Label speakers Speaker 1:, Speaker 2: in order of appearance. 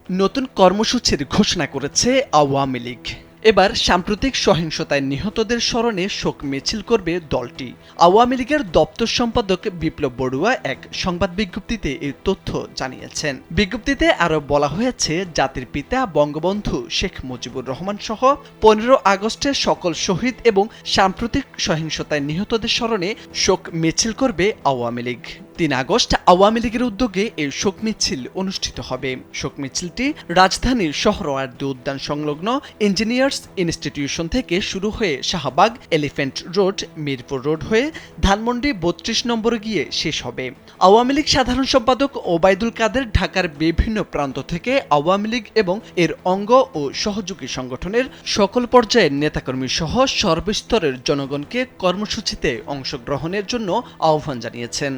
Speaker 1: নতুন কর্মসূচির ঘোষণা করেছে আওয়ামী লীগ। এবার সাম্প্রতিক সহিংসতায় নিহতদের স্মরণে শোক মিছিল করবে দলটি। আওয়ামী লীগের দপ্তর সম্পাদক বিপ্লব বড়ুয়া এক সংবাদ বিজ্ঞপ্তিতে এই তথ্য জানিয়েছেন। বিজ্ঞপ্তিতে আরও বলা হয়েছে, জাতির পিতা বঙ্গবন্ধু শেখ মুজিবুর রহমান সহ 15 আগস্টের সকল শহীদ এবং সাম্প্রতিক সহিংসতায় নিহতদের স্মরণে শোক মিছিল করবে আওয়ামী লীগ। 3 আগস্ট আওয়ামী লীগের উদ্যোগে এই শোক মিছিল অনুষ্ঠিত হবে। শোক মিছিলটি রাজধানীর সোহরাওয়ার্দী উদ্যান সংলগ্ন ইঞ্জিনিয়ার্স ইনস্টিটিউশন থেকে শুরু হয়ে Shahbag, elephant road, Mirpur road হয়ে ধানমন্ডি 32 নম্বরে গিয়ে শেষ হবে। আওয়ামী লীগ সাধারণ সম্পাদক ওবায়দুল কাদের ঢাকার বিভিন্ন প্রান্ত থেকে আওয়ামী লীগ এবং এর অঙ্গ ও সহযোগী সংগঠনের সকল পর্যায়ের নেতাকর্মী সহ সর্বস্তরের জনগণকে কর্মসূচিতে অংশগ্রহণের জন্য আহ্বান জানিয়েছেন।